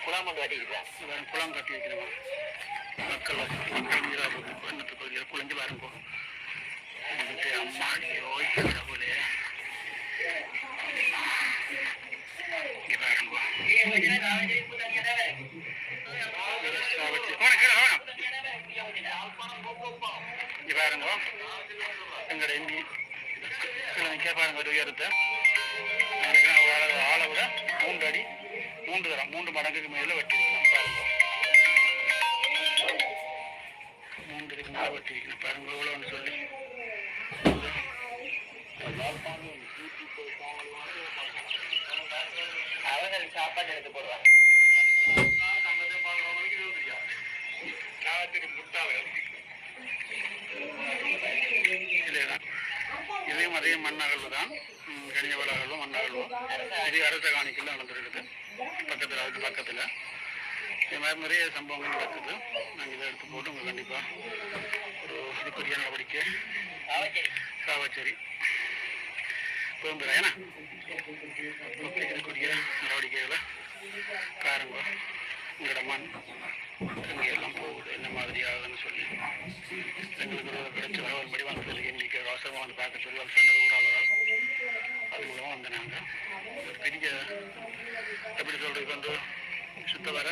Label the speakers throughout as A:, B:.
A: குளம் கட்டியிருக்கிறேன். குளம் கட்டி வைக்கிறோம். மக்கள் எண்ணத்து பகுதியில் குளிஞ்சு பாருங்க. அம்மாடியோ போல பாருங்க. எங்களோட எம்பி பாருங்க ஒரு உயரத்தை ஆளை விட 3 அடி 3 மடங்குக்கு மேல வெட்டிருக்கணும். பாருங்க 3 அடிக்கு மேல வெட்டிருக்கணும். பாருங்க எவ்வளோன்னு சொல்லி அவர்கள் சாப்பாடு எடுத்து போடுவாங்க. இதையும் அதே மண்ணகழ்வு தான், கனிய வளகழ்வும் மண்ணகழ்வும். இது அரச காணிக்கல் நடந்துருக்குது. பக்கத்தில் அதுக்கு பக்கத்தில் இது மாதிரி நிறைய சம்பவங்கள் நடக்குது. நாங்கள் இதை எடுத்து போட்டு உங்களுக்கு கண்டிப்பாக ஒரு இதுக்குரிய நடவடிக்கை சாவச்சேரி போகும்போது ஏன்னா ஓகே இதுக்குரிய நடவடிக்கைகளை பாருங்க. உங்களோட மண் எங்கெல்லாம் போகுது, என்ன மாதிரி ஆகுதுன்னு சொல்லி எங்களுக்கு கிடைச்ச ஒரு வடிவானத்தில் எண்ணிக்கை அவசரமாக வந்து பார்க்க சொல்லி அவர் சொன்னது ஊராளர்கள் அது மூலமாக வந்து நாங்கள் ஒரு பெரிய எப்படி சொல்றது வந்து சுத்த வர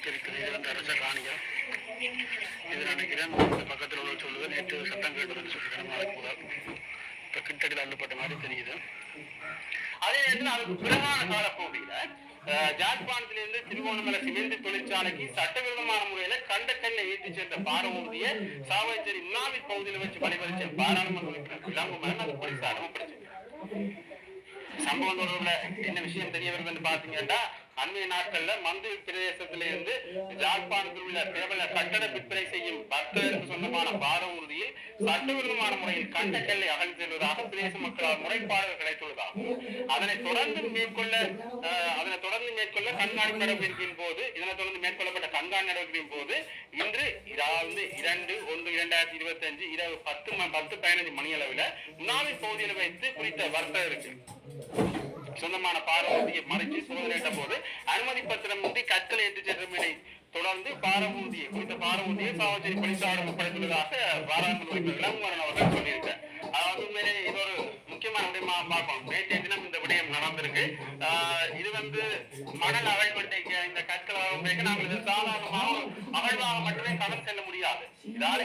A: இருக்குது. இது வந்து அரச காணிகள். இது நினைக்கிறேன் இந்த பக்கத்தில் உள்ள சொல்லுது. நேற்று சட்டம் கேட்டதுன்னு சொல்லிக்கிறேன். நாளைக்கு கூட இப்போ கிட்டடியில் அள்ளப்பட்ட மாதிரி தெரியுது. அதே நேரத்தில் அதுக்கு பிறகான காலப்பகுதியில் ஜாழ்ப்பாணத்திலிருந்து திருவோணமலை சிமெண்ட் தொழிற்சாலைக்கு சட்டவிரோதமான முறையில கண்டக்கல்ல ஏற்றி சென்ற பாரமூர்த்திய சாவச்சேரி உண்ணாவி பகுதியில் வச்சு வழிபறிச்ச பாராளுமன்ற உறுப்பினர் விளம்பரம் அது போலீஸ் அனுமதிச்சு. சம்பவம் தொடர்புல என்ன விஷயம் தெரிய வருது பாத்தீங்கன்னா, அண்மைய நாட்கள்ல மந்து பிரதேசத்திலிருந்து ஜாழ்ப்பாணத்தில் உள்ள பிரபல கட்டட விற்பனை செய்யும் பக்தருக்கு சொந்தமான பாரமூர்த்தியில் சட்டவிரோதமான முறையில் கண்டக்கல்லை அகழ்ந்து செல்வதாக பிரதேச மக்களால் முறைப்பாடுகள் கிடைத்துள்ளதாகவும் அதனைத் தொடர்ந்து மேற்கொள்ள கண்காணிப்பு நடவடிக்கையின் போது மேற்கொள்ளப்பட்ட கண்காணி நடவடிக்கையின் போது இன்று 2/1/2025 இரவு 10:15 மணி அளவில் உண்ணாவி பகுதியில் வைத்து குறித்த வர்த்தகருக்கு சொந்தமான பாரமூர்த்தியை மறைத்து சோதனையிட்ட போது அனுமதி பத்திரம் வந்து கற்களை ஏற்றி சென்றமை தொடர்ந்து பாரமூர்த்தியை குறித்த பாரமூர்த்தியை சாவச்சேரி போலீசாரிடம் ஒப்படைத்துள்ளதாக பாராளுமன்ற உறுப்பினர் விளம்பரம் அவர்கள் சொல்லியிருக்கார். அதாவது உண்மையிலே இது ஒரு முக்கியமான விடயமா பார்க்கணும். நேற்றைய தினம் இந்த விடயம் நடந்திருக்கு. இது வந்து மணல் அகழ்வெட்டைக்கு இந்த கற்கள் நாங்கள் சாதாரணமாக அகழ்வாக மட்டுமே கடந்து செல்ல முடியாது. இதால